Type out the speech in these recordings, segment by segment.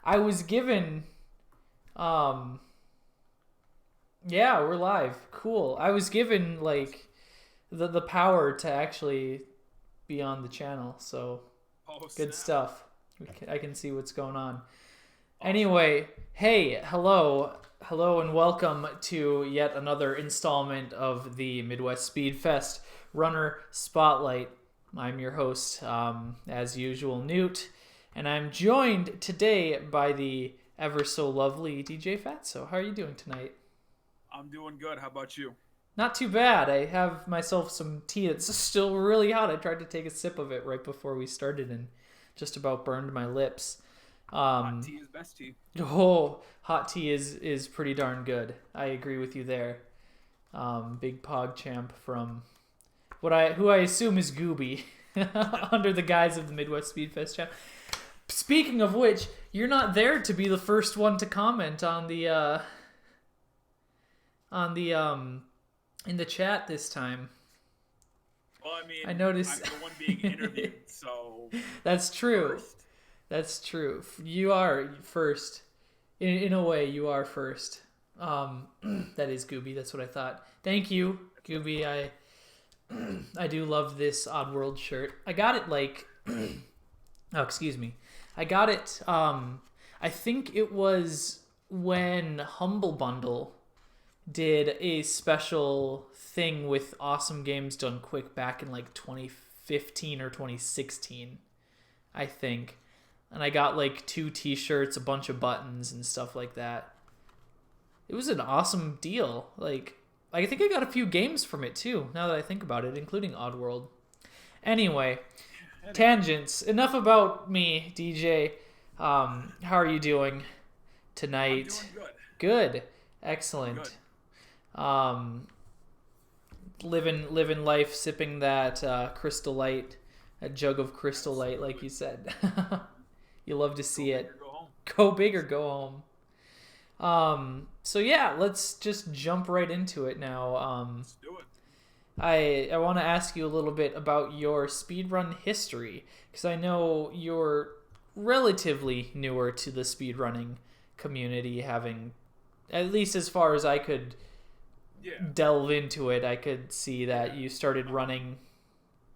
I was given, yeah, we're live. Cool. I was given like the power to actually be on the channel, so Oh good snap! stuff. I can see what's going on. Awesome. Anyway, hey, hello, and welcome to yet another installment of the Midwest Speedfest Runner Spotlight. I'm your host, as usual, Newt, and I'm joined today by the ever so lovely DJ Fatso. How are you doing tonight? I'm doing good. How about you? Not too bad. I have myself some tea that's still really hot. I tried to take a sip of it right before we started and just about burned my lips. Hot Um, tea is best tea. Oh, hot tea is pretty darn good. I agree with you there. Big Pog Champ from who I assume is Gooby under the guise of the Midwest Speedfest Champ. Speaking of which, you're not there to be the first one to comment on the in the chat this time. Well, I I mean, noticed. I'm the one being interviewed, so That's true. first. That's true. You are first. In a way, you are first. Um, that is Gooby. That's what I thought. Thank you, That's what I Gooby. thought. I do love this Oddworld shirt. I got it like oh, excuse me. I got it. I think it was when Humble Bundle did a special thing with Awesome Games Done Quick back in like 2015 or 2016, I think. And I got like two T-shirts, a bunch of buttons, and stuff like that. It was an awesome deal. Like, I think I got a few games from it too. Now that I think about it, including Oddworld. Anyway, Anyway, tangents. Enough about me, DJ. How are you doing I'm tonight? doing good. Good, Doing good. excellent. Um, living life, sipping that Crystal Light, a jug of Crystal Light, like Absolutely. you said. You love to Go see big it. or go home. Go big or go home. So yeah, let's just jump right into it now. Let's do it. I want to ask you a little bit about your speedrun history because I know you're relatively newer to the speedrunning community, having at least as far as I could Yeah. delve into it, I could see Yeah. that you started Um, running.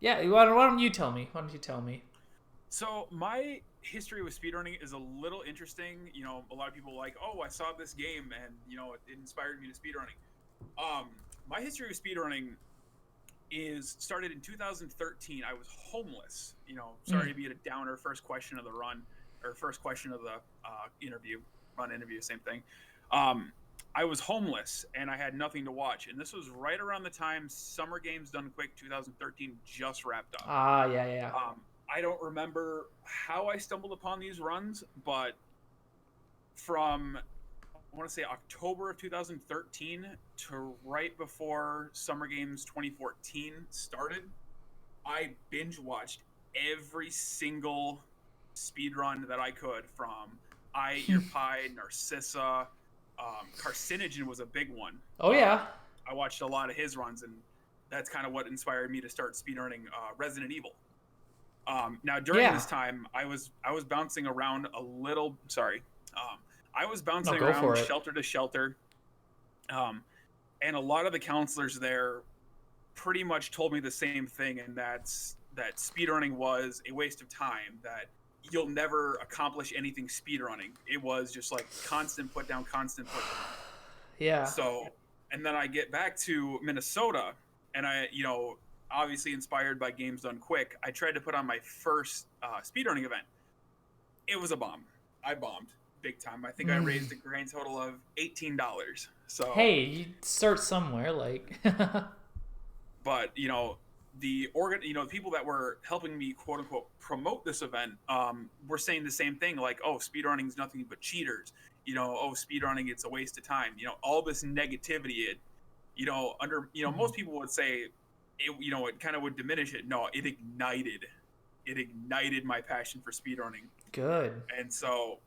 Yeah, why don't you tell me? Why don't you tell me? so my history with speedrunning is a little interesting. A lot of people like, oh, I saw this game and it inspired me to speedrunning. My history with speedrunning is started in 2013. I was homeless. Sorry Mm. to be a downer. First question of the run, or first question of the interview, run interview, same thing. Um, I was homeless and I had nothing to watch, and this was right around the time Summer Games Done Quick 2013 just wrapped up. Ah, yeah, yeah. I don't remember how I stumbled upon these runs, but from I want to say October of 2013 to right before Summer Games 2014 started, I binge watched every single speed run that I could from I Eat Your Pie, Narcissa, Carcinogen was a big one. Oh yeah. I watched a lot of his runs, and that's kind of what inspired me to start speedrunning Resident Evil. Now during Yeah. this time, I was bouncing around a little. Sorry, I was No, bouncing go around for it. shelter to shelter, um, and a lot of the counselors there pretty much told me the same thing, and that speedrunning was a waste of time. That you'll never accomplish anything speedrunning. It was just like constant put down, constant put down. Yeah. So, and then I get back to Minnesota, and obviously inspired by Games Done Quick, I tried to put on my first speedrunning event. It was a bomb. I bombed big time. I think I Mm. raised a grand total of $18. So, Hey, you start somewhere, like. but the people that were helping me quote unquote promote this event were saying the same thing, like, oh, speedrunning is nothing but cheaters. Oh, speedrunning, it's a waste of time. All this negativity. Most people would say it kind of would diminish it. No, it ignited my passion for speedrunning. Good. And so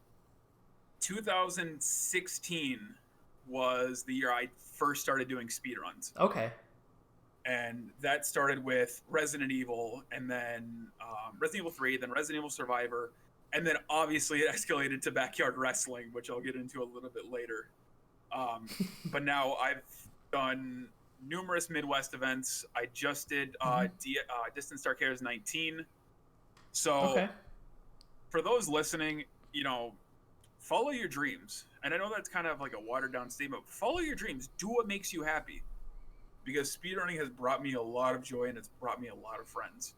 2016 was the year I first started doing speedruns. Okay. And that started with Resident Evil, and then Resident Evil 3, then Resident Evil Survivor. And then obviously it escalated to backyard wrestling, which I'll get into a little bit later. But now I've done numerous Midwest events. I just did Distant Star Cares 19. So Okay. for those listening, follow your dreams. And I know that's kind of like a watered down statement. Follow your dreams. Do what makes you happy. Because speedrunning has brought me a lot of joy and it's brought me a lot of friends.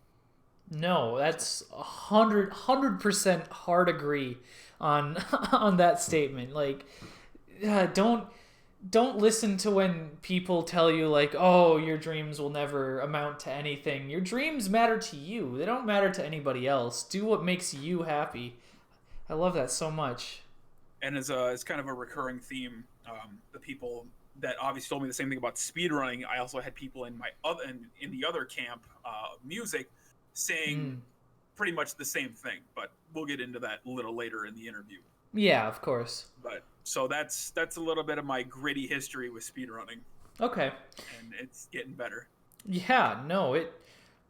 No, that's 100% hard agree on on that statement. Like, don't listen to when people tell you like, oh, your dreams will never amount to anything. Your dreams matter to you. They don't matter to anybody else. Do what makes you happy. I love that so much. And as kind of a recurring theme, the people that obviously told me the same thing about speedrunning, I also had people in in the other camp, music, saying pretty much the same thing. But we'll get into that a little later in the interview. Yeah, of course. But so that's a little bit of my gritty history with speedrunning. Okay. And it's getting better. Yeah, no, it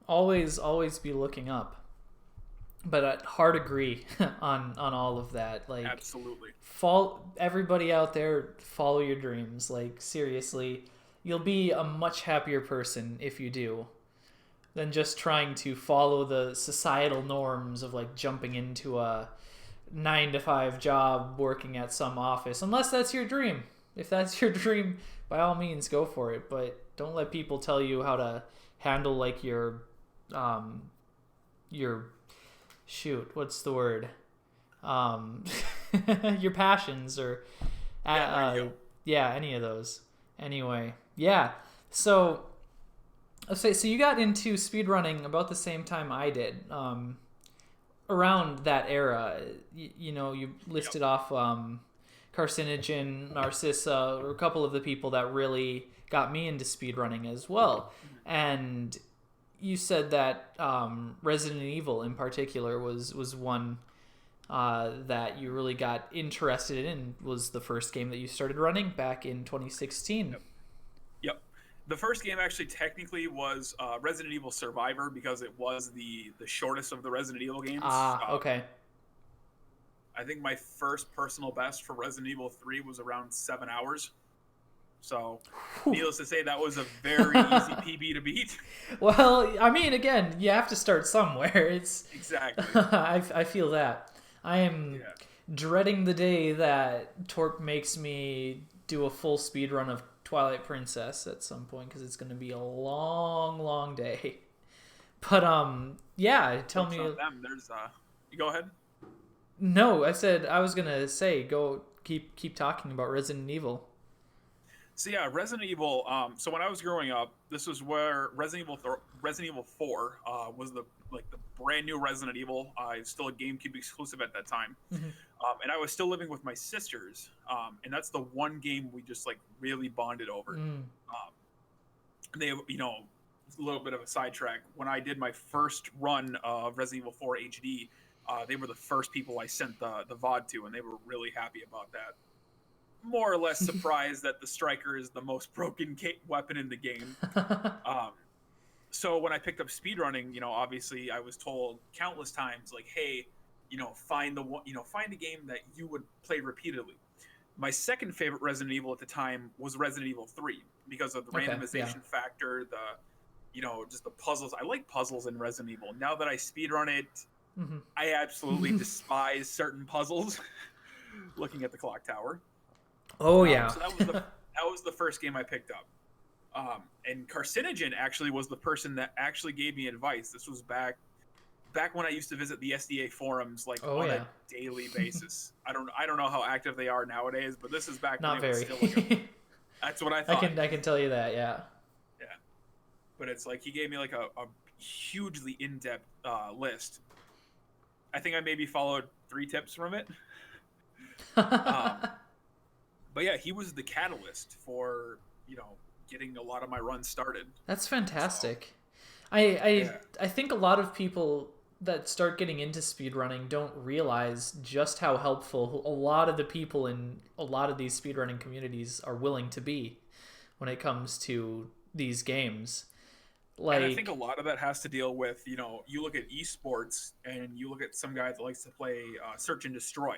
always be looking up. But I hard agree on all of that. Like, absolutely. Everybody out there, follow your dreams. Like, seriously, you'll be a much happier person if you do than just trying to follow the societal norms of like jumping into a 9-to-5 job working at some office, unless that's your dream. If that's your dream, by all means go for it, but don't let people tell you how to handle like your shoot, what's the word, your passions or any of those. Anyway, yeah, so you got into speedrunning about the same time I did, around that era. You listed off Carcinogen, Narcissa, or a couple of the people that really got me into speedrunning as well. And you said that Resident Evil in particular was one that you really got interested in, was the first game that you started running back in 2016. Yep. The first game actually technically was Resident Evil Survivor, because it was the shortest of the Resident Evil games. Okay. I think my first personal best for Resident Evil 3 was around 7 hours. So, needless to say, that was a very easy PB to beat. Well, I mean, again, you have to start somewhere. It's exactly. I feel that. I am dreading the day that Torp makes me do a full speed run of Twilight Princess at some point, because it's going to be a long, long day. But tell me. Them. There's you go ahead. No, I was gonna say go keep talking about Resident Evil. So yeah, Resident Evil. So when I was growing up, this was where Resident Evil 4 was the brand new Resident Evil. It's still a GameCube exclusive at that time, and I was still living with my sisters. And that's the one game we just like really bonded over. They, a little bit of a sidetrack. When I did my first run of Resident Evil 4 HD, they were the first people I sent the VOD to, and they were really happy about that. More or less surprised that the striker is the most broken weapon in the game. So when I picked up speedrunning, obviously I was told countless times, like, hey, find a game that you would play repeatedly. My second favorite Resident Evil at the time was Resident Evil 3, because of the randomization factor, just the puzzles. I like puzzles in Resident Evil. Now that I speedrun it, I absolutely despise certain puzzles. Looking at the clock tower. Oh yeah. So that was the first game I picked up. And Carcinogen actually was the person that actually gave me advice. This was back when I used to visit the SDA forums on a daily basis. I don't know how active they are nowadays, but this is back Not when very. It was still that's what I thought. I can tell you that, yeah. Yeah. But it's like he gave me like a hugely in-depth list. I think I maybe followed 3 tips from it. But yeah, he was the catalyst for, getting a lot of my runs started. That's fantastic. So, I think a lot of people that start getting into speedrunning don't realize just how helpful a lot of the people in a lot of these speedrunning communities are willing to be when it comes to these games. And I think a Like, lot of that has to deal with, you look at esports and you look at some guy that likes to play search and destroy,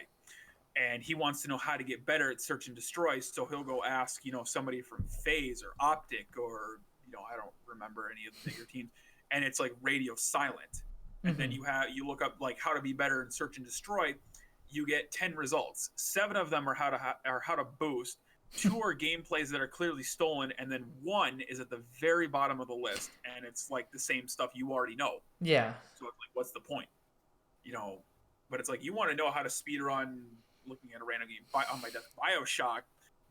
and he wants to know how to get better at search and destroy. So he'll go ask, somebody from FaZe or Optic or, I don't remember any of the bigger teams, and it's like radio silent. And then mhm. you look up like how to be better in search and destroy. You get 10 results. 7 of them are how to boost. 2 are gameplays that are clearly stolen, and then 1 is at the very bottom of the list, and it's like the same stuff you already know. Yeah. So it's like, what's the point? You know, but it's like you want to know how to speed run looking at a random game. On my death, BioShock.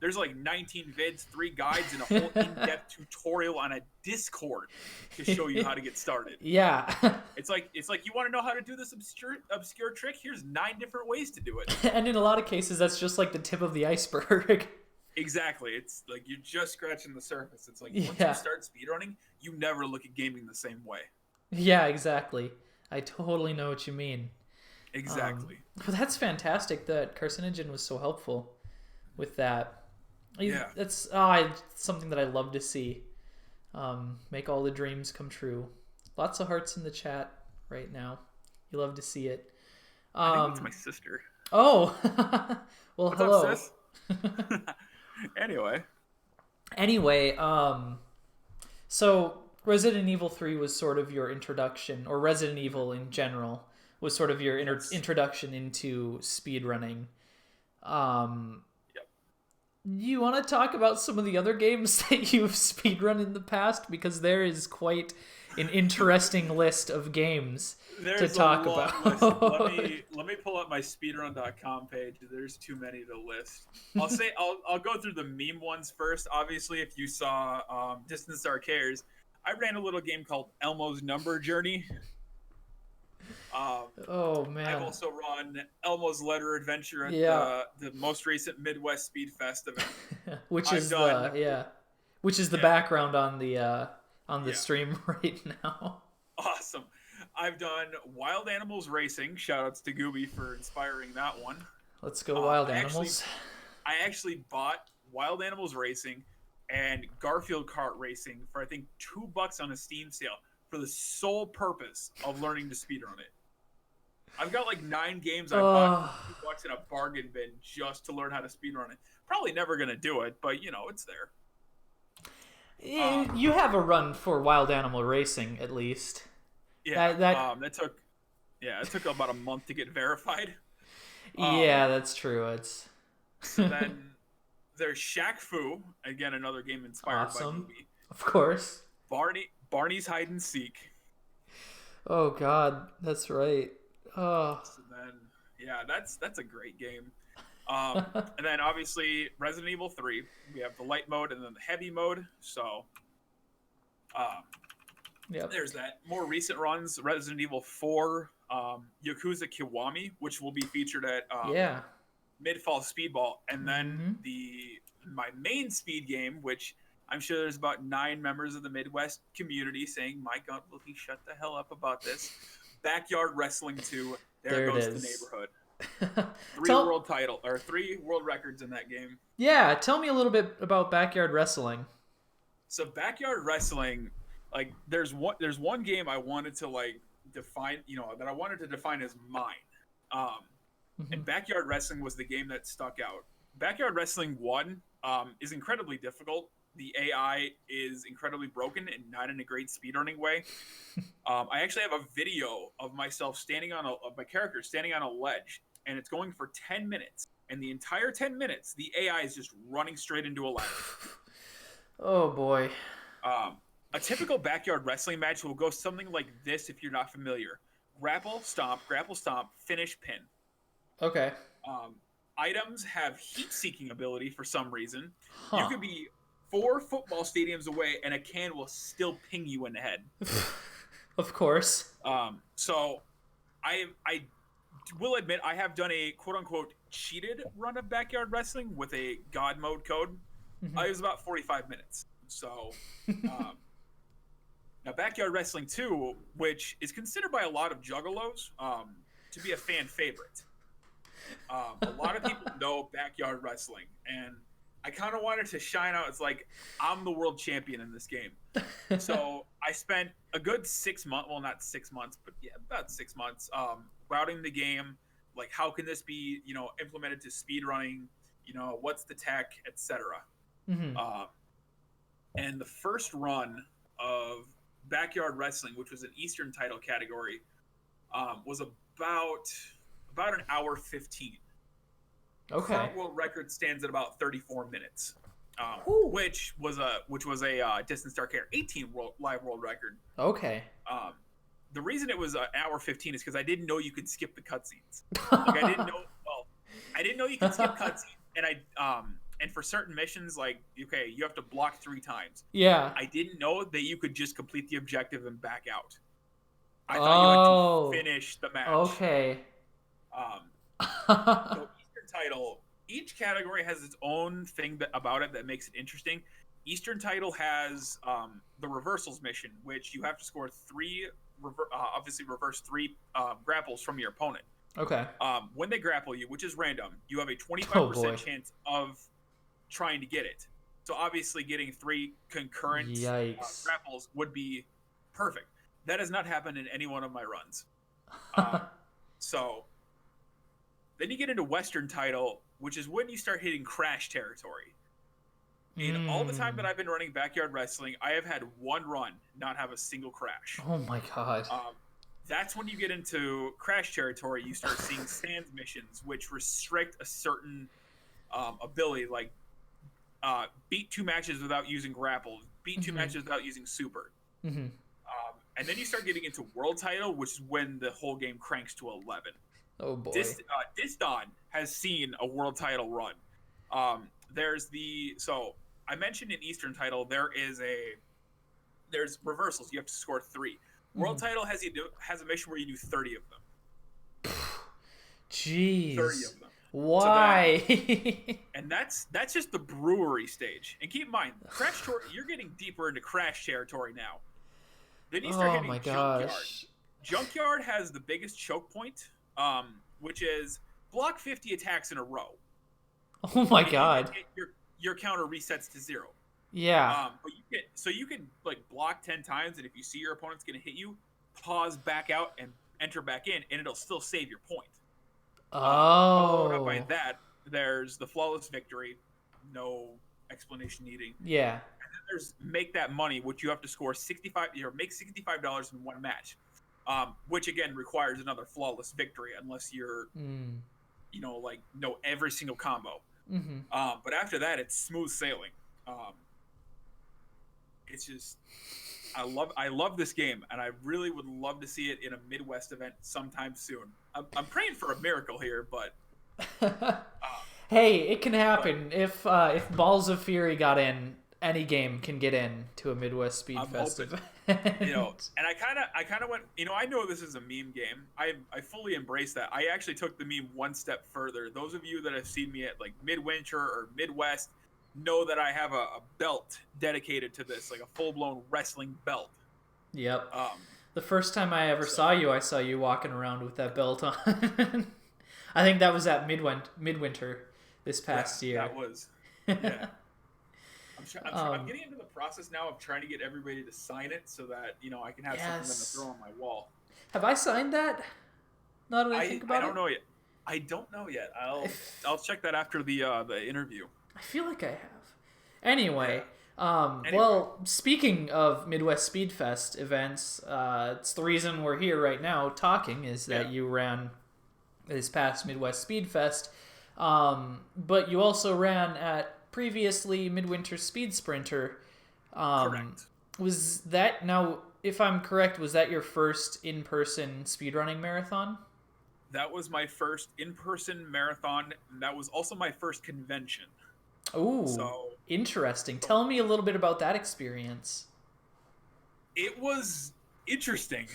There's like 19 vids, 3 guides, and a whole in-depth tutorial on a Discord to show you how to get started. Yeah. It's like you want to know how to do this obscure trick. Here's 9 different ways to do it. And in a lot of cases, that's just like the tip of the iceberg. Exactly. It's like you're just scratching the surface. It's like once Yeah. you start speedrunning, you never look at gaming the same way. Yeah, exactly. I totally know what you mean. Exactly. But that's fantastic that Carcinogen was so helpful with that. Yeah. That's something that I love to see. Make all the dreams come true. Lots of hearts in the chat right now. You love to see it. I think it's my sister. Oh, well, What's hello. up, sis? Anyway. Anyway, so Resident Evil 3 was sort of your introduction, or Resident Evil in general was sort of your Yes. introduction into speedrunning. Um, Yep. you want to talk about some of the other games that you've speedrun in the past? Because there is quite an interesting list of games to talk a long about. list. Let me pull up my speedrun.com page. There's too many to list. I'll go through the meme ones first. Obviously, if you saw Distant Star Cares, I ran a little game called Elmo's Number Journey. Oh man. I've also run Elmo's Letter Adventure at the most recent Midwest Speedfest event. which I've is done- which is the background on the stream right now. Awesome. I've done Wild Animals Racing. Shoutouts to Gooby for inspiring that one. Let's go Wild Animals. I actually bought Wild Animals Racing and Garfield Kart Racing for I think $2 on a Steam sale for the sole purpose of learning to speedrun it. I've got like 9 games I bought for $2 in a bargain bin just to learn how to speedrun it. Probably never gonna do it, but it's there. You have a run for Wild Animal Racing at least. Yeah, That it took about a month to get verified. yeah, that's true. It's So then there's Shaq Fu, again another game inspired by awesome. Gooby. Of course. Barney's Hide and Seek. Oh God, that's right. Oh. So then, that's a great game. And then obviously Resident Evil 3. We have the light mode and then the heavy mode. So, Yep. there's that. More recent runs: Resident Evil 4, Yakuza Kiwami, which will be featured at Yeah. Midfall Speedball, and then my main speed game, which I'm sure there's about 9 members of the Midwest community saying, "My God, will he shut the hell up about this?" Backyard Wrestling 2. There goes the neighborhood. 3 world records in that game. Yeah, tell me a little bit about Backyard Wrestling. So Backyard Wrestling, like there's one game I wanted to like define, that I wanted to define as mine. And Backyard Wrestling was the game that stuck out. Backyard Wrestling 1 is incredibly difficult. The AI is incredibly broken and not in a great speedrunning way. I actually have a video of myself of my character standing on a ledge, and it's going for 10 minutes. And the entire 10 minutes, the AI is just running straight into a ladder. Oh boy. A typical Backyard Wrestling match will go something like this if you're not familiar. Grapple, stomp, finish, pin. Okay. Items have heat-seeking ability for some reason. Huh. You could be 4 football stadiums away, and a can will still ping you in the head. Of course. So I will admit I have done a quote-unquote cheated run of Backyard Wrestling with a God mode code. It was about 45 minutes. So now Backyard Wrestling 2, which is considered by a lot of juggalos to be a fan favorite. A lot of people know Backyard Wrestling, and I kind of wanted to shine out. It's like I'm the world champion in this game. So I spent a good 6 months, well, not 6 months, but yeah, about 6 months, routing the game. Like, how can this be, implemented to speed running? What's the tech, etc. Mm-hmm. And the first run of Backyard Wrestling, which was an Eastern title category, was about an hour 15. Okay. Current world record stands at about 34 minutes, which was a Distance Dark Air 18 live world record. Okay. The reason it was an hour 15 is because I didn't know you could skip the cutscenes. Like, I didn't know you could skip cutscenes, and for certain missions, like, okay, you have to block 3 times. Yeah. I didn't know that you could just complete the objective and back out. I thought you had to finish the match. Okay. So Eastern title, each category has its own thing about it that makes it interesting. Eastern title has the reversals mission, which you have to score 3, reverse 3 grapples from your opponent. Okay. When they grapple you, which is random, you have a 25% chance of trying to get it. So obviously getting 3 concurrent grapples would be perfect. That has not happened in any one of my runs. So then you get into Western title, which is when you start hitting crash territory. In all the time that I've been running Backyard Wrestling, I have had 1 run not have a single crash. Oh my god. That's when you get into crash territory. You start seeing stands missions, which restrict a certain ability, like beat 2 matches without using grapple, beat 2 matches without using super. Mm-hmm. And then you start getting into world title, which is when the whole game cranks to 11. Oh boy. Diston has seen a world title run. So I mentioned in Eastern title there's reversals. You have to score 3. World title has a mission where you do 30 of them. Jeez. 30 of them. Why? So and that's just the brewery stage. And keep in mind, you're getting deeper into crash territory now. Then you start hitting Junkyard. Junkyard has the biggest choke point, which is block 50 attacks in a row. Oh my god. Your counter resets to 0. Yeah. But you can like block 10 times, and if you see your opponent's going to hit you, pause, back out, and enter back in, and it'll still save your point. Followed up by that, there's the flawless victory, no explanation needed. Yeah. And then there's make that money, which you have to score make $65 in 1 match, which again requires another flawless victory unless you're, know every single combo. Mm-hmm. But after that, it's smooth sailing. It's just, I love this game, and I really would love to see it in a Midwest event sometime soon. I'm praying for a miracle here, but hey, it can happen. If Balls of Fury got in, any game can get in to a Midwest Speedfest event. And I kind of went, I know this is a meme game. I fully embrace that. I actually took the meme 1 step further. Those of you that have seen me at like Midwinter or Midwest know that I have a belt dedicated to this, like a full-blown wrestling belt. Yep. The first time I ever saw you walking around with that belt on. I think that was at Midwinter this past year. That was. Yeah. I'm getting into the process now of trying to get everybody to sign it so that I can have something to throw on my wall. Have I signed that? Now that I think about it, I don't know yet. I don't know yet. I'll check that after the interview. I feel like I have. Anyway, well, speaking of Midwest Speedfest events, it's the reason we're here right now talking is that you ran this past Midwest Speedfest, but you also ran at previously Midwinter Speed Sprinter. Correct. Was that, now, if I'm correct, was that your first in-person speedrunning marathon? That was my first in-person marathon. And that was also my first convention. Ooh, interesting. Tell me a little bit about that experience. It was interesting.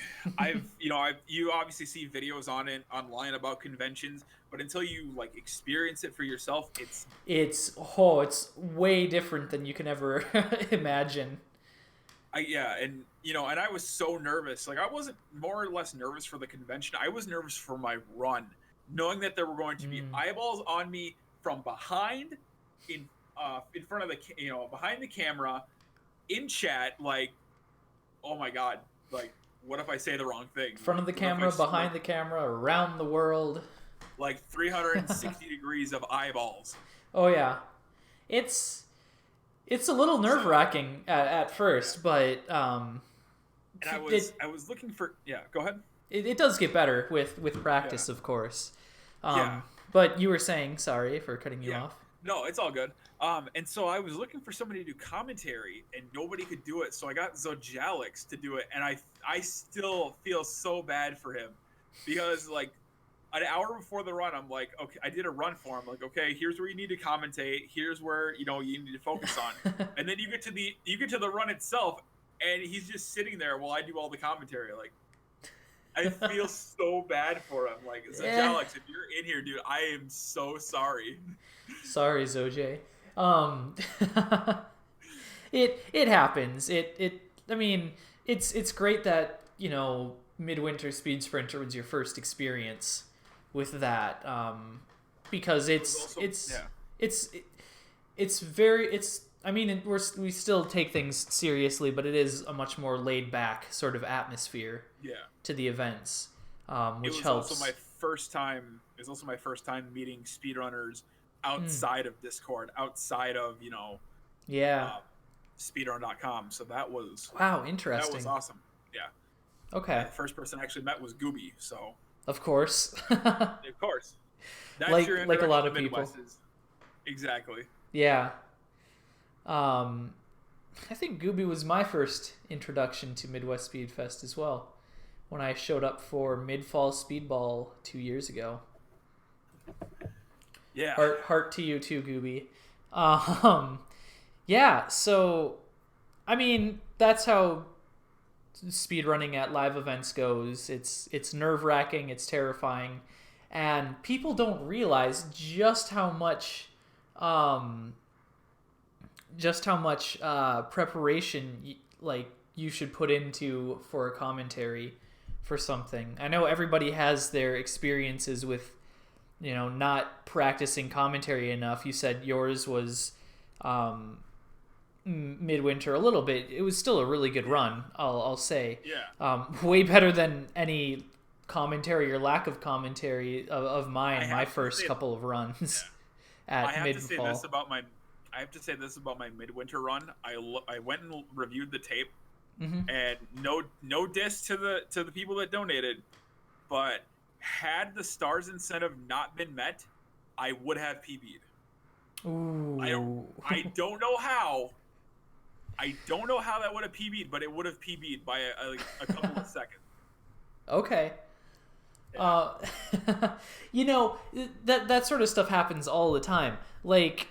You obviously see videos online about conventions, but until you like experience it for yourself, it's way different than you can ever imagine. And I was so nervous. Like, I wasn't more or less nervous for the convention. I was nervous for my run, knowing that there were going to be eyeballs on me from behind, in in front of behind the camera in chat, like, oh my god, like, what if I say the wrong thing? Front of the What if I camera, behind the camera, around the world. like 360 degrees of eyeballs? Oh yeah, it's a little nerve wracking at first, but And I was looking for, yeah. Go ahead. it does get better with practice, Yeah. of course. Yeah. But you were saying, sorry for cutting you Yeah. off. No, it's all good. And so I was looking for somebody to do commentary, and nobody could do it. So I got Zojalix to do it, and I still feel so bad for him because like an hour before the run, I'm like, okay, I did a run for him. Like, okay, here's where you need to commentate. Here's where you need to focus on. And then you get to the run itself, and he's just sitting there while I do all the commentary. Like, I feel so bad for him. Like, Alex, if you're in here, dude, I am so sorry. Sorry, Zoj. It happens. I mean, it's great that Midwinter Speed Sprinter was your first experience with that, because I mean, we still take things seriously, but it is a much more laid back sort of atmosphere to the events, which helps. Also my first time. It was also my first time meeting speedrunners outside of Discord, outside of speedrun.com. So that was interesting. That was awesome. Yeah. Okay. The first person I actually met was Gooby. So of course. Of course. That's like your a lot of people. Exactly. Yeah. I think Gooby was my first introduction to Midwest Speed Fest as well, when I showed up for Mid-Fall Speedball 2 years ago. Yeah. Heart to you too, Gooby. Yeah, so I mean, that's how speedrunning at live events goes. It's nerve-wracking, it's terrifying, and people don't realize just how much preparation you should put into for a commentary for something. I know everybody has their experiences with not practicing commentary enough. You said yours was Midwinter a little bit. It was still a really good run, I'll say. Yeah. Way better than any commentary or lack of commentary of mine. My first couple of runs at Mid-Fall. I have to say this about my Midwinter run. I went and reviewed the tape, and no diss to the people that donated, but had the stars incentive not been met, I would have PB'd. Ooh. I don't know how. I don't know how that would have PB'd, but it would have PB'd by a couple of seconds. Okay. Yeah. That sort of stuff happens all the time. Like,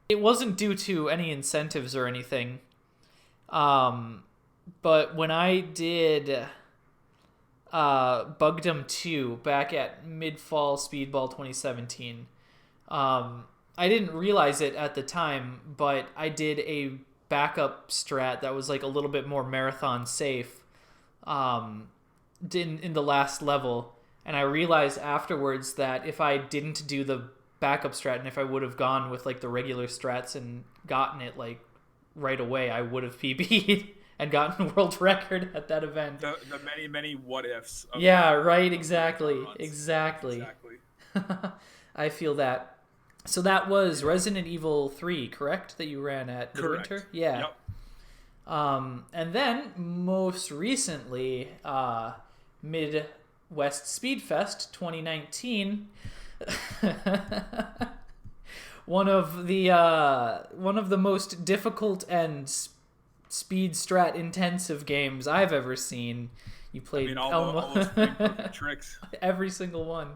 it wasn't due to any incentives or anything. But when I did Bugdom 2 back at Mid-Fall Speedball 2017, I didn't realize it at the time, but I did a backup strat that was like a little bit more marathon safe in the last level, and I realized afterwards that if I didn't do the backup strat, and if I would have gone with like the regular strats and gotten it like right away, I would have PB'd and gotten a world record at that event. The many what ifs. Yeah, right. Exactly. I feel that. So that was Resident Evil 3, correct? That you ran at Midwinter? Yeah. Yep. And then most recently, Midwest Speedfest 2019. one of the most difficult and speed strat intensive games I've ever seen. You played all those tricks. Every single one.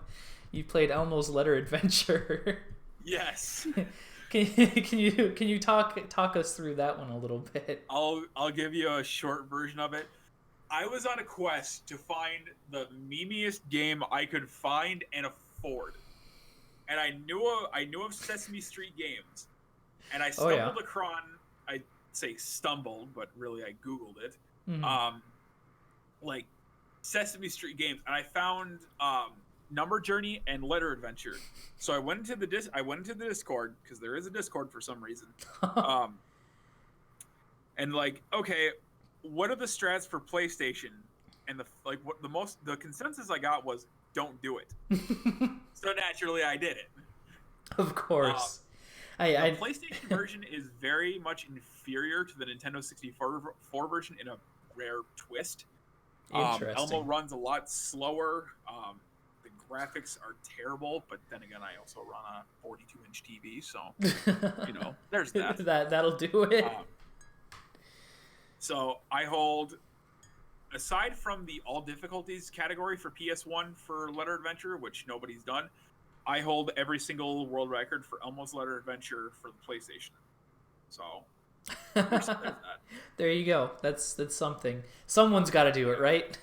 You played Elmo's Letter Adventure. Yes. Can you talk us through that one a little bit? I'll give you a short version of it. I was on a quest to find the memeiest game I could find and afford, and I knew of Sesame Street games, and I stumbled across. I say stumbled, but really I Googled it. Mm-hmm. Like Sesame Street games, and I found Number Journey, and Letter Adventure. So I went into the Discord, because there is a Discord for some reason. And like, okay, what are the strats for PlayStation? And the consensus I got was don't do it. So naturally I did it. Of course. The PlayStation version is very much inferior to the Nintendo 64 version in a rare twist. Interesting. Elmo runs a lot slower. The graphics are terrible, but then again, I also run a 42-inch TV, so there's that. That'll do it. So I hold, aside from the all difficulties category for PS1 for Letter Adventure, which nobody's done, I hold every single world record for Elmo's Letter Adventure for the PlayStation. So there's that. There you go. That's something. Someone's got to do it, right?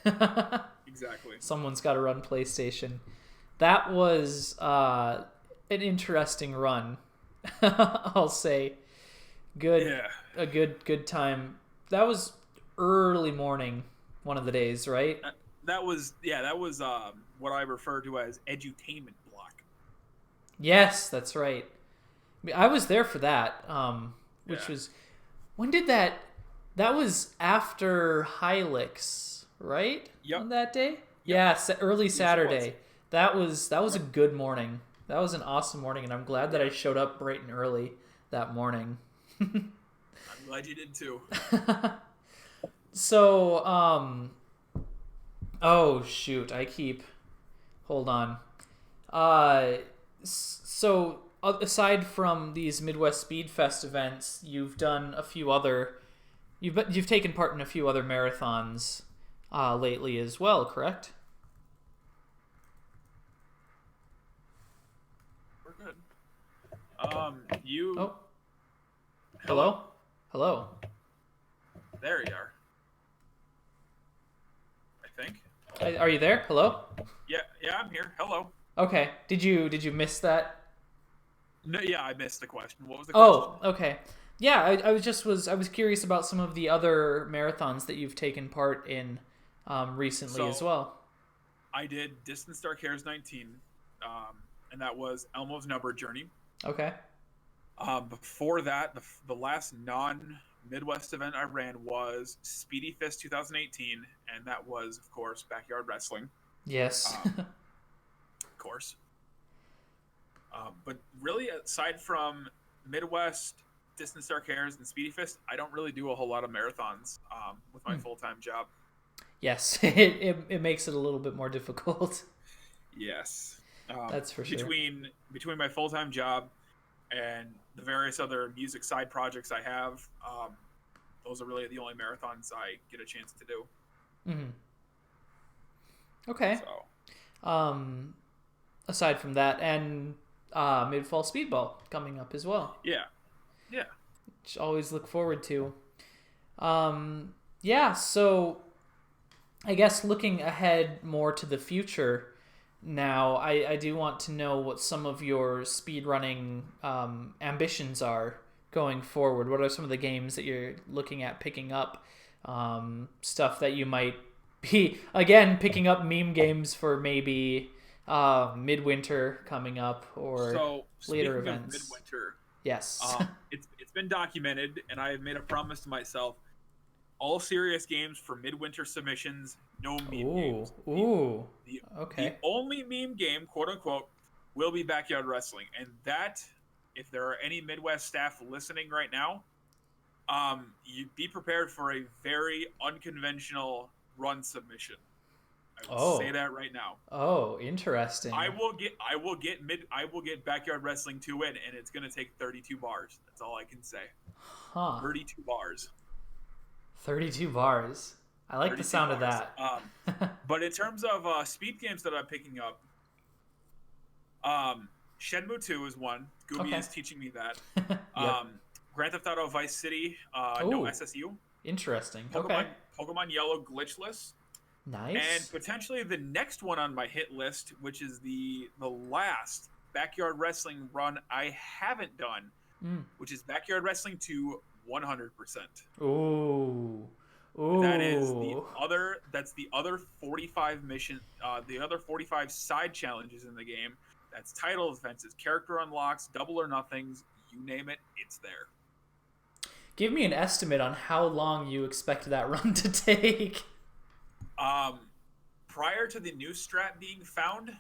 Exactly. Someone's got to run PlayStation. That was an interesting run. I'll say. Good. Yeah. A good time. That was early morning, one of the days, right? That was what I refer to as edutainment block. Yes, that's right. I was there for that, which was... When did that... That was after Hylix, right? Yep. On that day? Yep. Yeah, early Saturday. That was a good morning. That was an awesome morning, and I'm glad that I showed up bright and early that morning. I'm glad you did too. So, oh shoot, hold on. So aside from these Midwest Speedfest events, you've done a few other, you've taken part in a few other marathons lately as well, correct? We're good. Oh. Hello? Hello. There you are. I think. Are you there? Hello? Yeah, I'm here. Hello. Okay. Did you miss that? No, yeah, I missed the question. What was the question? Oh, okay. Yeah, I was curious about some of the other marathons that you've taken part in recently as well. I did Distant Star Cares 19, and that was Elmo's Number Journey. Okay. Before that, the last non-Midwest event I ran was Speedfest 2018, and that was, of course, backyard wrestling. Yes. Of course. But really, aside from Midwest, Distant Star Cares, and Speedfest, I don't really do a whole lot of marathons with my full-time job. Yes, it makes it a little bit more difficult. Yes. That's for sure. Between my full-time job and the various other music side projects I have, those are really the only marathons I get a chance to do. Mm-hmm. Okay. So. Aside from that, and Mid-Fall Speedball coming up as well. Yeah. Which I always look forward to. Yeah, so I guess looking ahead more to the future now, I do want to know what some of your speedrunning ambitions are going forward. What are some of the games that you're looking at picking up? Stuff that you might be, again, picking up meme games for maybe Midwinter coming up or later events. Of Midwinter, yes. It's been documented, and I have made a promise to myself: all serious games for Midwinter submissions, no meme games. Okay. The only meme game, quote unquote, will be backyard wrestling, and that, if there are any Midwest staff listening right now, you'd be prepared for a very unconventional run submission. I will say that right now. Oh, interesting. I will get backyard wrestling 2 in, and it's gonna take 32 bars. That's all I can say. 32 bars. 32 bars. I like the sound bars. Of that. But in terms of speed games that I'm picking up, Shenmue 2 is one. Gooby is teaching me that. Yep. Grand Theft Auto Vice City, no SSU. Interesting. Pokemon Yellow glitchless. Nice. And potentially the next one on my hit list, which is the last backyard wrestling run I haven't done, which is Backyard Wrestling 2 100%. Ooh. That is Ooh. that's the other 45 mission, the other 45 side challenges in the game. That's title defenses, character unlocks, double or nothings, you name it, it's there. Give me an estimate on how long you expect that run to take. Um, Prior to the new strat being found,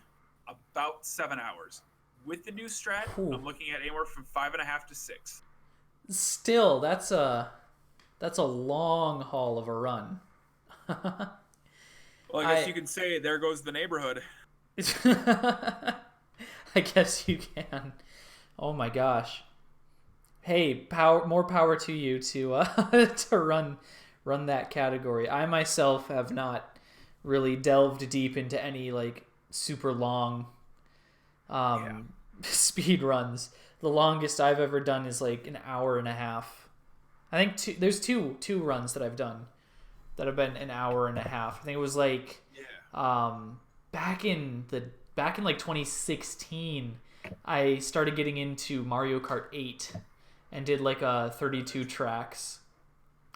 about 7 hours. With the new strat, Ooh. I'm looking at anywhere from 5.5 to 6. Still, that's a long haul of a run. Well, I guess I you can say there goes the neighborhood. I guess you can. Oh my gosh. Hey, power more power to you to to run that category. I myself have not really delved deep into any like super long Yeah. speed runs. The longest I've ever done is like an hour and a half. I think there's two runs that I've done that have been an hour and a half. I think it was like Yeah. back in like 2016, I started getting into Mario Kart 8 and did like a 32 tracks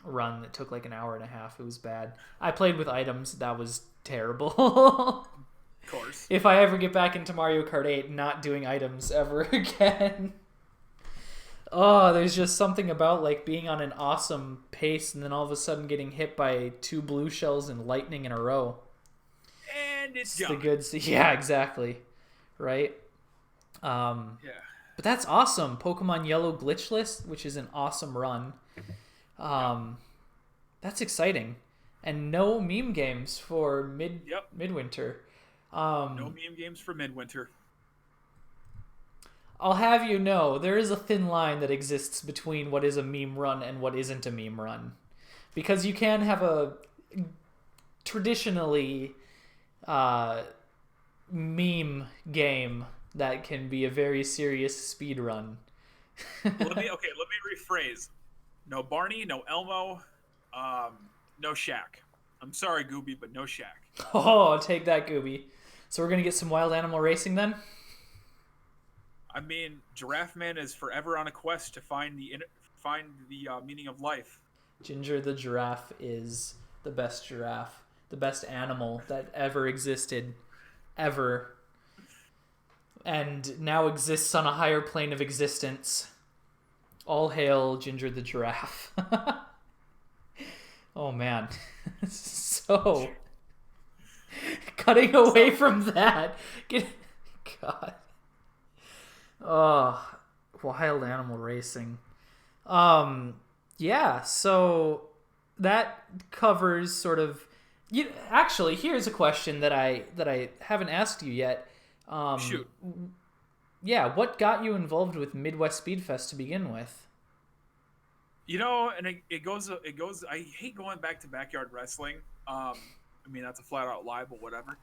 run that took like an hour and a half. It was bad. I played with items. That was terrible. Of course. If I ever get back into Mario Kart 8, not doing items ever again. Oh, there's just something about like being on an awesome pace and then all of a sudden getting hit by two blue shells and lightning in a row. And it's The gone. good, yeah, exactly, right. Yeah. But that's awesome. Pokemon Yellow glitchless, which is an awesome run. That's exciting, and no meme games for midwinter. No meme games for midwinter. I'll have you know, there is a thin line that exists between what is a meme run and what isn't a meme run. Because you can have a traditionally meme game that can be a very serious speed run. Let me rephrase. No Barney, no Elmo, no Shaq. I'm sorry, Gooby, but no Shaq. Oh, take that, Gooby. So we're going to get some wild animal racing then? I mean, Giraffe Man is forever on a quest to find the meaning of life. Ginger the giraffe is the best giraffe, the best animal that ever existed, ever, and now exists on a higher plane of existence. All hail Ginger the giraffe. Oh man. So, cutting away from that. God. Oh, wild animal racing. Yeah, so that covers sort of. Actually, here's a question that I haven't asked you yet. Shoot. Yeah, what got you involved with Midwest Speedfest to begin with? You know, and it goes. I hate going back to backyard wrestling. I mean, that's a flat out lie, but whatever.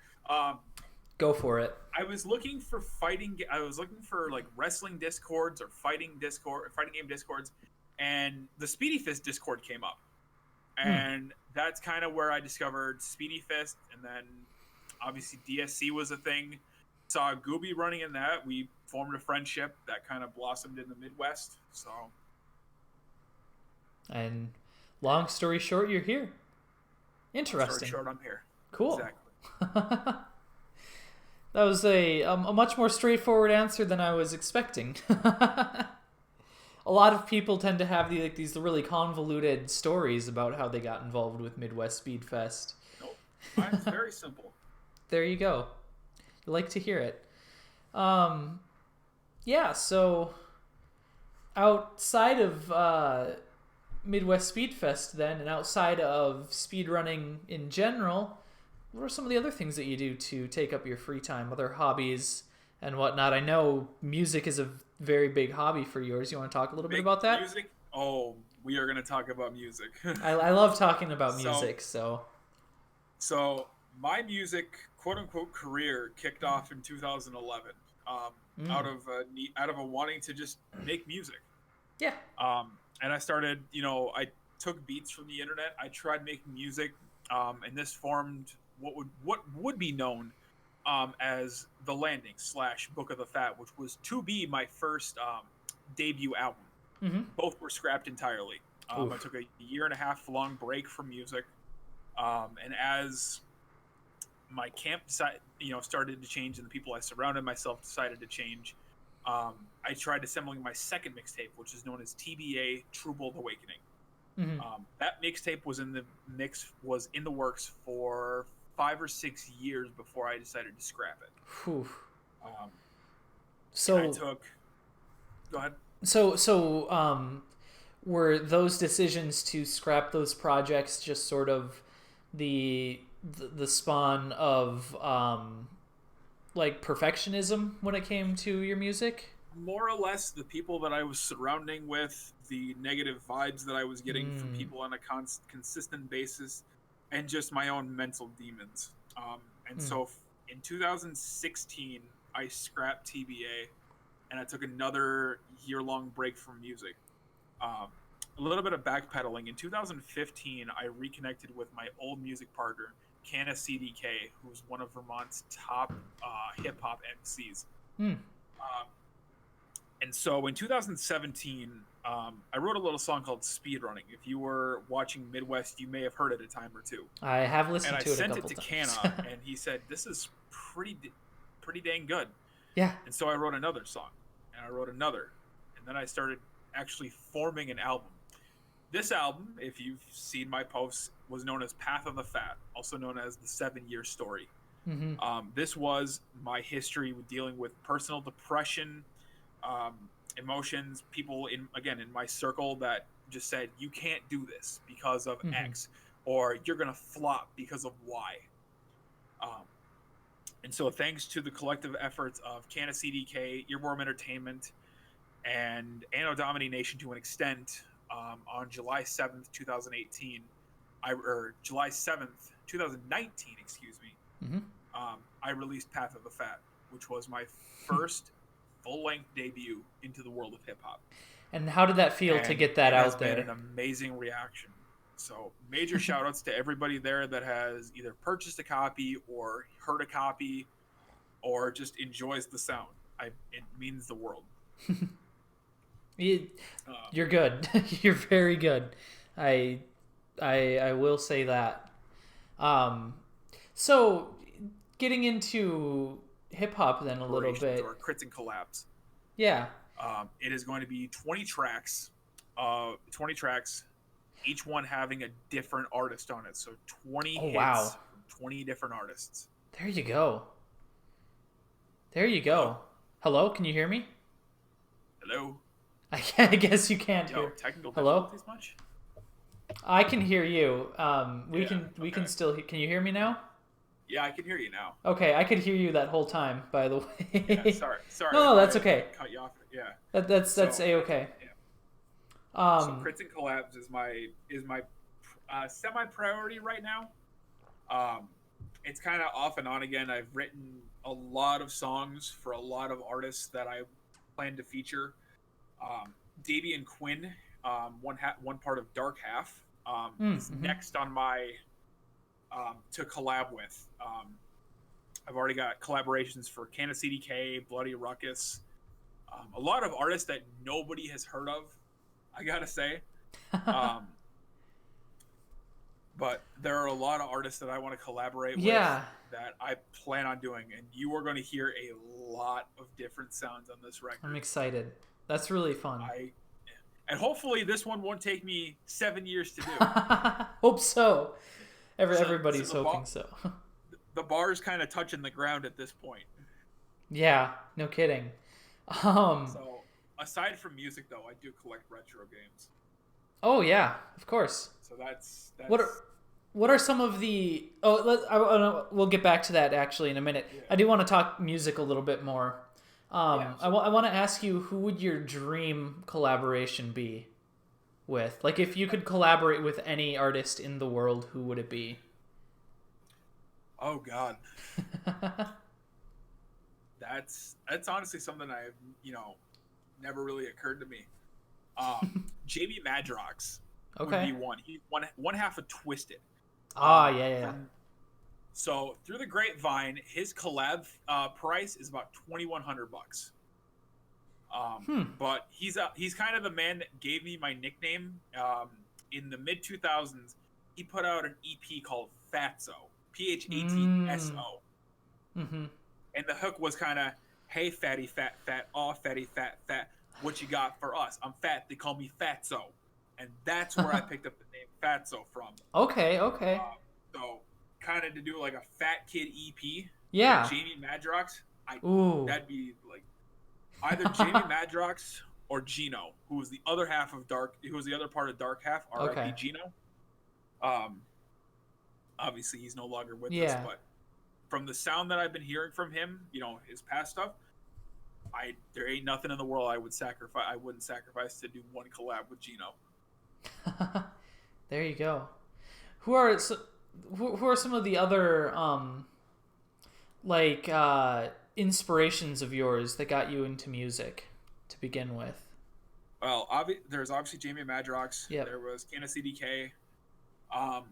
Go for it. I was looking for I was looking for like wrestling discords or fighting game discords, and the Speedfest Discord came up, and that's kind of where I discovered Speedfest, and then obviously DSC was a thing. Saw Gooby running in that. We formed a friendship that kind of blossomed in the Midwest. So, and long story short, you're here. Interesting. Short, I'm here. Cool. Exactly. That was a much more straightforward answer than I was expecting. A lot of people tend to have these really convoluted stories about how they got involved with Midwest Speedfest. Nope. Mine's very simple. There you go. You like to hear it. Yeah, so outside of Midwest Speedfest then, and outside of speedrunning in general, what are some of the other things that you do to take up your free time, other hobbies and whatnot? I know music is a very big hobby for yours. You want to talk a little bit about that? Music? Oh, we are going to talk about music. I love talking about music, so my music, quote unquote, career kicked off in 2011, out of a wanting to just make music. Yeah. And I started, I took beats from the internet. I tried making music, and this formed what would be known as The Landing / Book of the Fat, which was to be my first debut album. Mm-hmm. Both were scrapped entirely. I Oof. took a year and a half long break from music, and as my camp started to change and the people I surrounded myself decided to change, I tried assembling my second mixtape, which is known as TBA True Bold Awakening. Hmm. That mixtape was in the works for 5 or 6 years before I decided to scrap it. Whew. Um, and I So took. Go ahead. so were those decisions to scrap those projects just sort of the spawn of like perfectionism when it came to your music? More or less, the people that I was surrounding with, the negative vibes that I was getting from Mm. people on a consistent basis, and just my own mental demons. And Mm. so in 2016, I scrapped TBA and I took another year-long break from music. Um, a little bit of backpedaling. In 2015, I reconnected with my old music partner, Canna CDK, who's one of Vermont's top hip hop MCs. Mm. Um, and so in 2017, I wrote a little song called Speedrunning. If you were watching Midwest, you may have heard it a time or two. I have And listened I to it a sent it couple to times. Canna, and he said, "This is pretty dang good." Yeah. And so I wrote another song, and I wrote another, and then I started actually forming an album. This album, if you've seen my posts, was known as Path of the Fat, also known as the 7 Year Story. Mm-hmm. This was my history with dealing with personal depression, um, emotions, people in my circle that just said you can't do this because of Mm-hmm. X, or you're gonna flop because of Y. Um, and so, thanks to the collective efforts of Canna CDK, Earworm Entertainment, and Anno Domini Nation to an extent, on July 7th, 2018, July 7th, 2019, excuse me, Mm-hmm. I released Path of the Fat, which was my first full length debut into the world of hip hop. And how did that feel to And get that it has out been there? an amazing reaction. So, major shout outs to everybody there that has either purchased a copy or heard a copy or just enjoys the sound. It means the world. You, Um, you're good. You're very good. I I will say that. Um, so getting into hip hop then a little Operations bit. or crits and collabs. Yeah. It is going to be 20 tracks, 20 tracks, each one having a different artist on it. So 20 Oh wow. hits from 20 different artists. There you go. There you Hello? go. Hello, can you hear me? Hello? I guess you can't Yo, hear. technical Hello? difficulties much? I can hear you. Yeah, We okay. can still. Can you hear me now? Yeah, I can hear you now. Okay, I could hear you that whole time. By the Yeah, way. sorry. I No, thought that's I okay. cut you off. Yeah. That's So a okay. yeah. So Um, crits and collabs is my semi priority right now. Um, it's kind of off and on again. I've written a lot of songs for a lot of artists that I plan to feature. Um, Davey and Quinn, one part of Dark Half, is mm-hmm. next on my to collab with. I've already got collaborations for Canna CDK, Bloody Ruckus, a lot of artists that nobody has heard of. I gotta say, um, but there are a lot of artists that I want to collaborate with Yeah, that I plan on doing, and you are going to hear a lot of different sounds on this I'm record. excited. That's really fun. I and hopefully this one won't take me 7 years to do. Hope so. So Everybody's hoping so. the bar is kind of touching the ground at this point. Yeah, no kidding. Um, So aside from music, though, I do collect retro games. oh yeah, of course. So that's What are what are some of the? Oh, we'll get back to that actually in a minute. yeah, I do want to talk music a little bit more. yeah. I want to ask you, who would your dream collaboration be with? Like, if you could collaborate with any artist in the world, who would it be? Oh God, that's honestly something I've never really occurred to me. JB Madrox would be Okay. one. He one half of Twisted. Ah, yeah. So through the grapevine, his collab price is about $2,100. But he's kind of the man that gave me my nickname. In the mid 2000s, he put out an EP called Phatzo, Mm. Phatso, Mm-hmm. and the hook was kind of, "Hey fatty fat fat, oh fatty fat fat, what you got for us? I'm fat, they call me Phatzo," and that's where I picked up the name Phatzo from. Okay, okay. So kind of to do like a Fat Kid EP with Yeah. Jamie Madrox, I Ooh. that'd be like either Jamie Madrox or Gino, who was the other half of Dark, who was the other part of Dark Half, R.I.P. Okay. Gino. Um, Obviously he's no longer with us, Yeah. but from the sound that I've been hearing from him, his past stuff, I there ain't nothing in the world I wouldn't sacrifice to do one collab with Gino. There you go. Who are so, who are some of the other like inspirations of yours that got you into music to begin with? Well, there's obviously Jamie Madrox. Yep. There was Canna CDK. Um,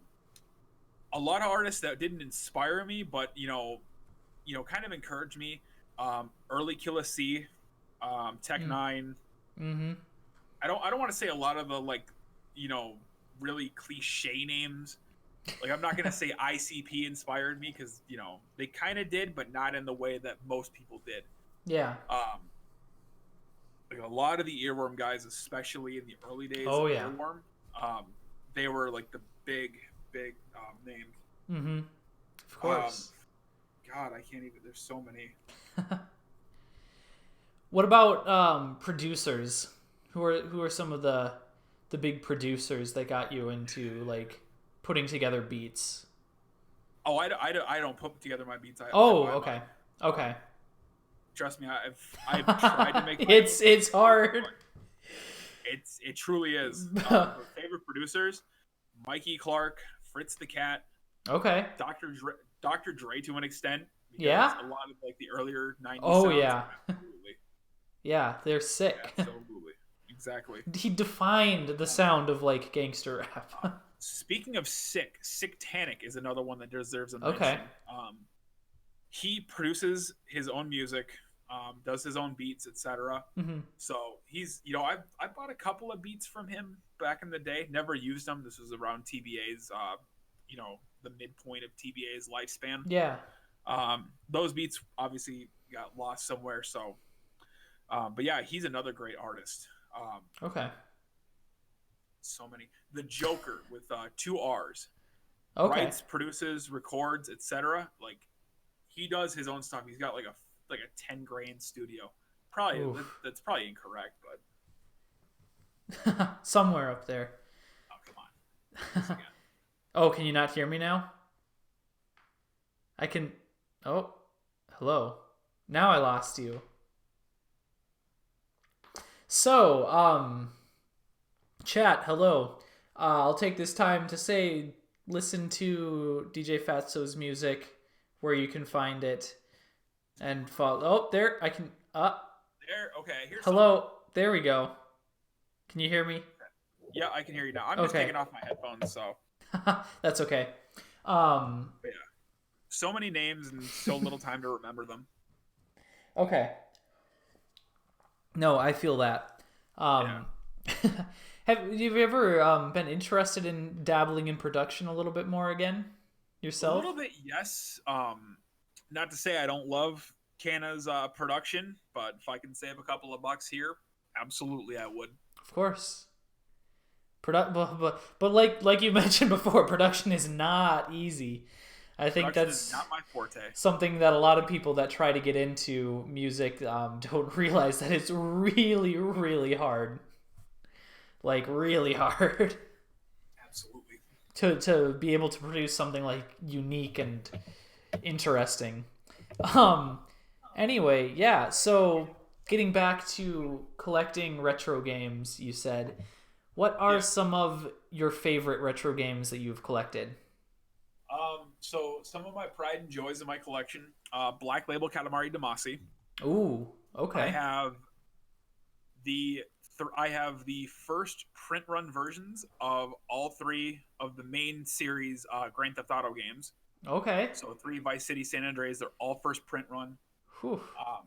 a lot of artists that didn't inspire me, but kind of encouraged me. Early Killa C, Tech Mm. Nine. Mm-hmm. I don't want to say a lot of the you know, really cliche names. Like I'm not gonna say ICP inspired me because they kind of did, but not in the way that most people did. Yeah. Um, like a lot of the Earworm guys, especially in the early days Oh of yeah. Earworm, they were like the big names. Mm-hmm. Of Um, course. God, I can't even. There's so many. What about producers? Who are some of the big producers that got you into like putting together beats? Oh, I don't put together my beats. I Oh, buy okay. mine. Okay. Trust me, I've tried to make my own It's beats, hard. but it truly is. But favorite producers: Mikey Clark, Fritz the Cat, Okay. Dr. Dre to an extent because Yeah. a lot of like the earlier '90s Oh sounds, yeah. absolutely, Yeah, they're sick. absolutely, exactly. He defined the sound of like gangster rap. Speaking of Sick Tanic is another one that deserves a Okay. mention. He produces his own music, does his own beats, etc. Hmm. So he's, I bought a couple of beats from him back in the day. Never used them. This was around TBA's, the midpoint of TBA's lifespan. Yeah. Those beats obviously got lost somewhere. So, but yeah, he's another great artist. Okay. So many. The Joker with two R's. Okay. Writes, produces, records, etc. Like he does his own stuff. He's got like a 10 grand studio. Probably Oof. that's probably incorrect, but Somewhere up there. oh come on, again. Oh, can you not hear me now? I can. Oh, hello. Now I lost you. So, chat, hello. I'll take this time to say listen to DJ Fatso's music where you can find it and follow. Oh, there, I can. There, okay. Here's Hello. something. There we go. Can you hear me? Yeah, I can hear you now. I'm just Okay. taking off my headphones, so That's okay. Um, but yeah. So many names and so little time to remember them. okay. No, I feel that. Yeah. Um, have you ever been interested in dabbling in production a little bit more again A yourself? little bit, yes. Not to say I don't love Canna's production, but if I can save a couple of bucks here, absolutely I would. Of course. But like you mentioned before, production is not easy. I think Production is that's not my forte. something that a lot of people that try to get into music don't realize that it's really, really hard. Like, really hard Absolutely. to be able to produce something like unique and interesting. Um, anyway, yeah, so getting back to collecting retro games, you said, what are Yeah. some of your favorite retro games that you've collected? So some of my pride and joys in my collection, Black Label Katamari Damacy. Ooh, I okay. have the first print run versions of all three of the main series Grand Theft Auto games. Okay. So three Vice City, San Andreas, they're all first print run. Whew. Um,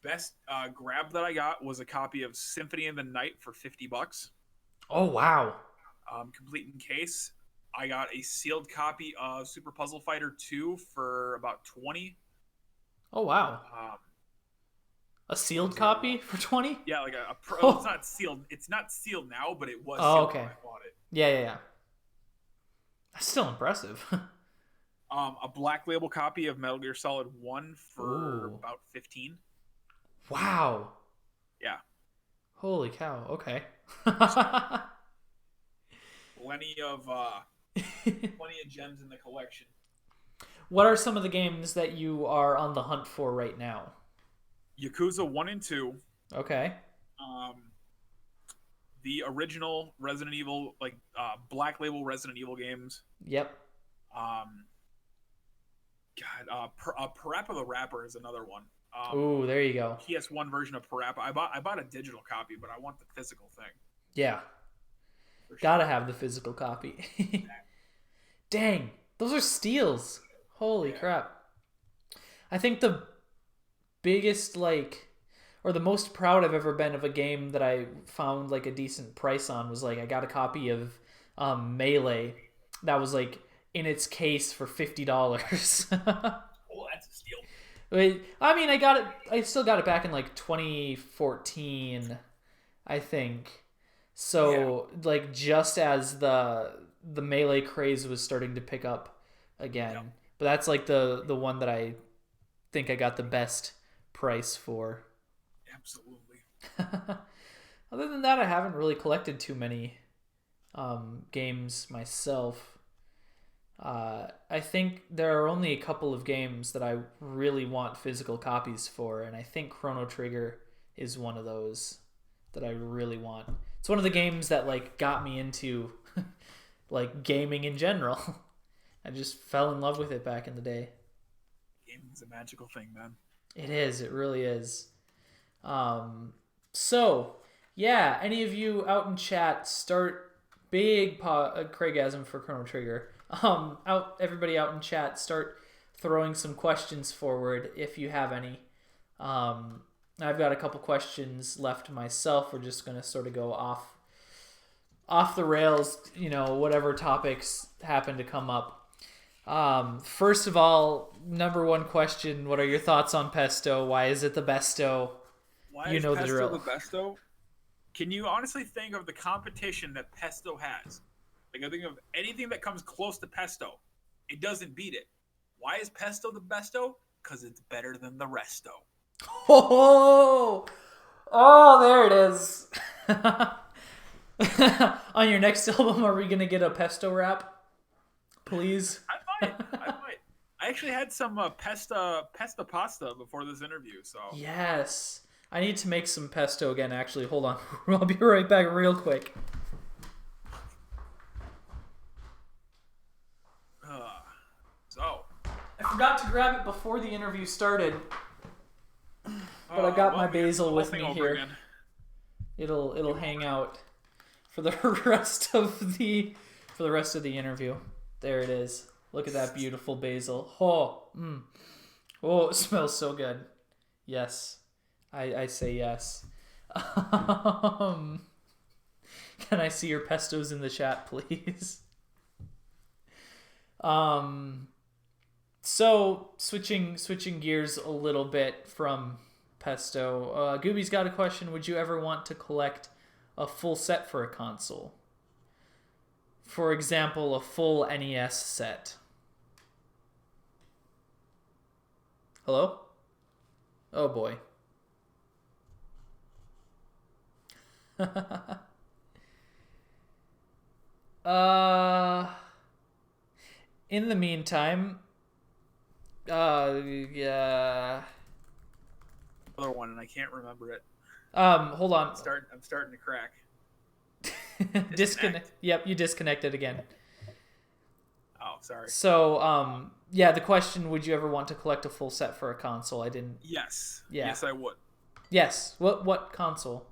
best grab that I got was a copy of Symphony of the Night for $50. Oh wow. Complete in case. I got a sealed copy of Super Puzzle Fighter 2 for about 20. Oh wow. Um, A sealed copy for 20? yeah, like Oh. it's not sealed. It's not sealed now, but it was Oh, sealed okay. when I bought it. Yeah. That's still impressive. A black label copy of Metal Gear Solid 1 for Ooh. about 15. Wow. Yeah. Holy cow. Okay. Plenty of gems in the collection. What are some of the games that you are on the hunt for right now? Yakuza 1 and 2. Okay. The original Resident Evil, like black label Resident Evil games. Yep. Parappa the Rapper is another one. Ooh, there you go. PS1 version of Parappa. I bought a digital copy, but I want the physical thing. Yeah. For Gotta sure. have the physical copy. Dang, those are steals. Holy crap. I think the biggest, or the most proud I've ever been of a game that I found like a decent price on was I got a copy of Melee that was in its case for $50. Oh, that's a steal. I mean, I still got it back in 2014, I think. So just as the Melee craze was starting to pick up again. Yep. But that's the one that I think I got the best price for. Absolutely. Other than that, I haven't really collected too many games myself. I think there are only a couple of games that I really want physical copies for, and I think Chrono Trigger is one of those that I really want. It's one of the games that got me into gaming in general. I just fell in love with it back in the day. Gaming's a magical thing, man. It is. It really is. So, yeah, any of you out in chat, start big Craigasm for Chrono Trigger. Everybody out in chat, start throwing some questions forward if you have any. I've got a couple questions left myself. We're just going to sort of go off the rails, whatever topics happen to come up. First of all, number one question, what are your thoughts on Pesto? Why is it the besto? Why is Pesto the besto? Can you honestly think of the competition that Pesto has? I think of anything that comes close to Pesto. It doesn't beat it. Why is Pesto the besto? Because it's better than the resto. Oh, there it is. On your next album, are we going to get a Pesto rap? Please? I might. I actually had some pesta pasta before this interview, so. Yes. I need to make some pesto again, actually. Hold on. I'll be right back real quick. I forgot to grab it before the interview started. But I got my basil with me here. Again. It'll hang out for the rest of the interview. There it is. Look at that beautiful basil. Oh, it smells so good. Yes. I say yes. Can I see your pestos in the chat, please? So switching gears a little bit from Pesto. Gooby's got a question. Would you ever want to collect a full set for a console? For example, a full NES set. Hello? Oh boy. In the meantime, yeah. Other one, and I can't remember it. Hold on. I'm starting to crack. Disconnect. Yep, you disconnected again. Oh, sorry. So, yeah, the question: would you ever want to collect a full set for a console? I didn't. Yes. Yeah. Yes, I would. Yes. What console?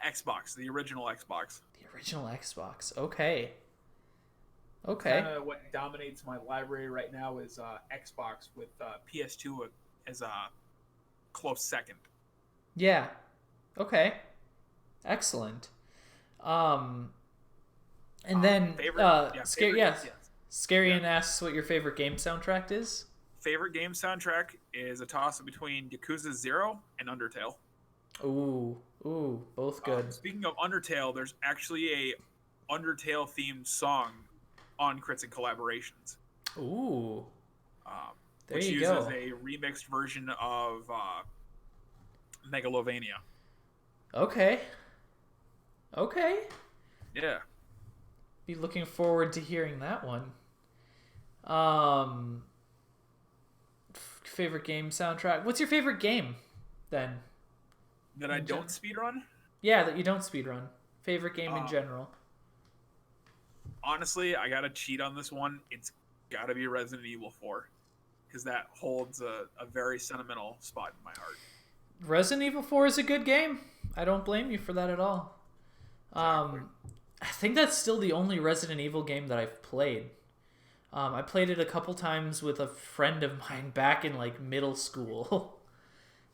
Xbox, the original Xbox. The original Xbox. Okay. Kind of what dominates my library right now is Xbox with PS2 as a close second. Yeah. Okay. Excellent. And then Favorite, yes, yes. Scarian asks what your favorite game soundtrack is. Favorite game soundtrack is a toss up between Yakuza 0 and Undertale. Ooh, both good. Speaking of Undertale, there's actually a Undertale themed song on Crits and Collaborations. Ooh. There Which you uses go. a remixed version of Megalovania. Okay. Yeah. Be looking forward to hearing that one. Favorite game soundtrack. What's your favorite game, then? That I don't speedrun? Yeah, that you don't speedrun. Favorite game in general. Honestly, I gotta cheat on this one. It's gotta be Resident Evil 4. Because that holds a very sentimental spot in my heart. Resident Evil 4 is a good game. I don't blame you for that at all. Exactly. I think that's still the only Resident Evil game that I've played. I played it a couple times with a friend of mine back in like middle school.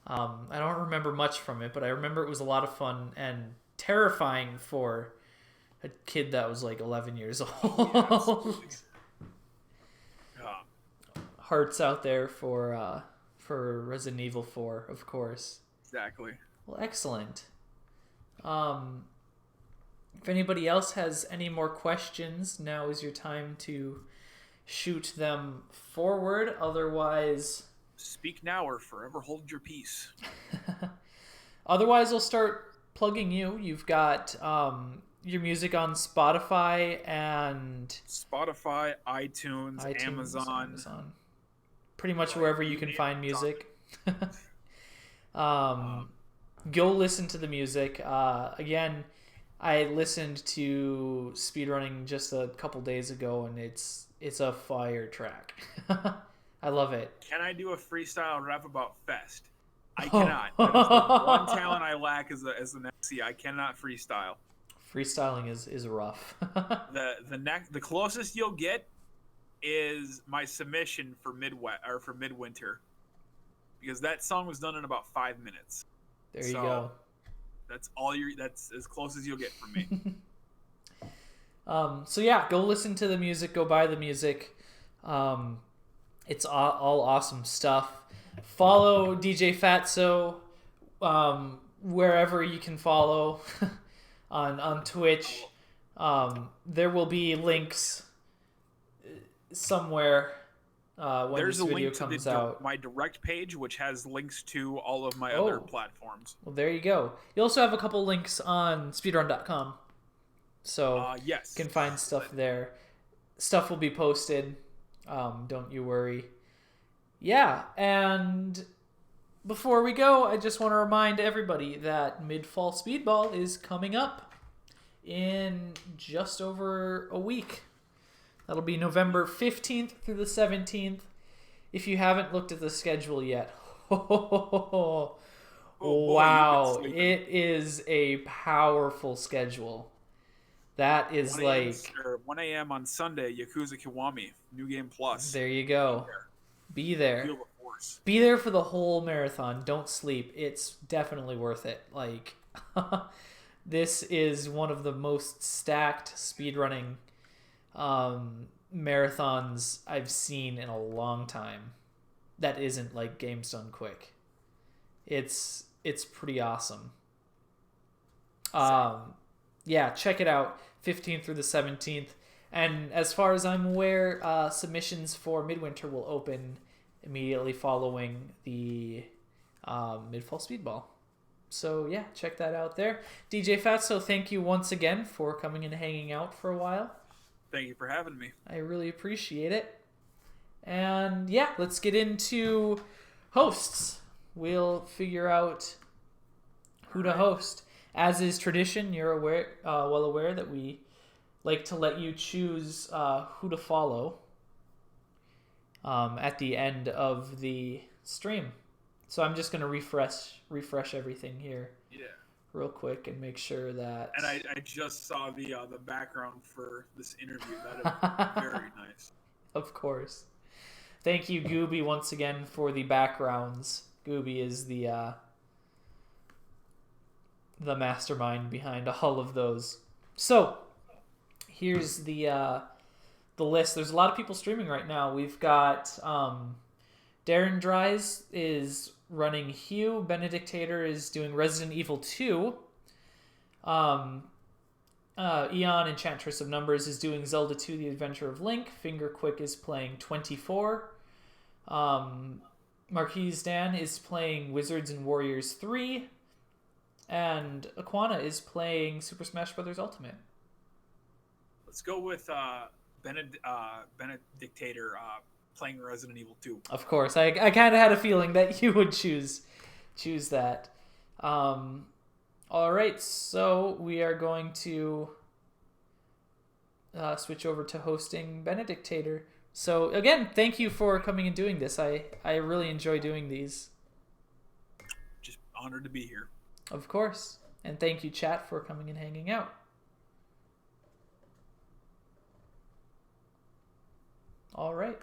I don't remember much from it, but I remember it was a lot of fun and terrifying for a kid that was like 11 years old. Hearts out there for Resident Evil 4, of course. Exactly. Well, excellent. If anybody else has any more questions, now is your time to shoot them forward. Otherwise, speak now or forever hold your peace. Otherwise, I'll start plugging you. You've got your music on Spotify, iTunes, Amazon. Pretty much wherever you can find music. Go listen to the music. Again, I listened to Speedrunning just a couple days ago, and it's a fire track. I love it. Can I do a freestyle rap about Fest? I cannot. That is the one talent I lack as an MC. I cannot freestyle. Freestyling is rough. The closest you'll get is my submission for Midwinter, because that song was done in about 5 minutes. There you go. That's as close as you'll get from me. So yeah, go listen to the music, go buy the music. It's all awesome stuff. Follow DJ Phatzo wherever you can follow on Twitch. There will be links somewhere when this video comes out. My direct page, which has links to all of my other platforms. Well, there you go. You also have a couple links on speedrun.com. So yes, you can find stuff there. Stuff will be posted. Don't you worry. Yeah, and before we go, I just want to remind everybody that Mid-Fall Speedball is coming up in just over a week. That'll be November 15th through the 17th. If you haven't looked at the schedule yet, wow, it is a powerful schedule. That is 1 a.m. on Sunday, Yakuza Kiwami, New Game Plus. There you go. Be there. Be there for the whole marathon. Don't sleep. It's definitely worth it. Like, this is one of the most stacked speedrunning marathons I've seen in a long time. That isn't like games done quick. It's pretty awesome. Yeah, check it out. 15th through the 17th. And as far as I'm aware, submissions for Midwinter will open immediately following the Mid-Fall Speedball. So yeah, check that out there. DJ Phatzo, thank you once again for coming and hanging out for a while. Thank you for having me. I really appreciate it. And yeah, let's get into hosts. We'll figure out who to host. As is tradition, you're well aware that we like to let you choose who to follow at the end of the stream. So I'm just going to refresh everything here. Yeah. Real quick and make sure that. And I just saw the background for this interview. That is very nice. Of course. Thank you, Gooby, once again for the backgrounds. Gooby is the mastermind behind all of those. So here's the list. There's a lot of people streaming right now. We've got Darren Dries is running Hue. Benedictator is doing Resident Evil 2. Eon, Enchantress of Numbers, is doing Zelda 2, The Adventure of Link. Finger Quick is playing 24. Marquise Dan is playing Wizards and Warriors 3. And Aquana is playing Super Smash Bros. Ultimate. Let's go with Benedictator playing Resident Evil 2. Of course. I kind of had a feeling that you would choose that. All right, so we are going to switch over to hosting Benedictator. So again, thank you for coming and doing this. I really enjoy doing these. Just honored to be here. Of course. And thank you, chat, for coming and hanging out. All right.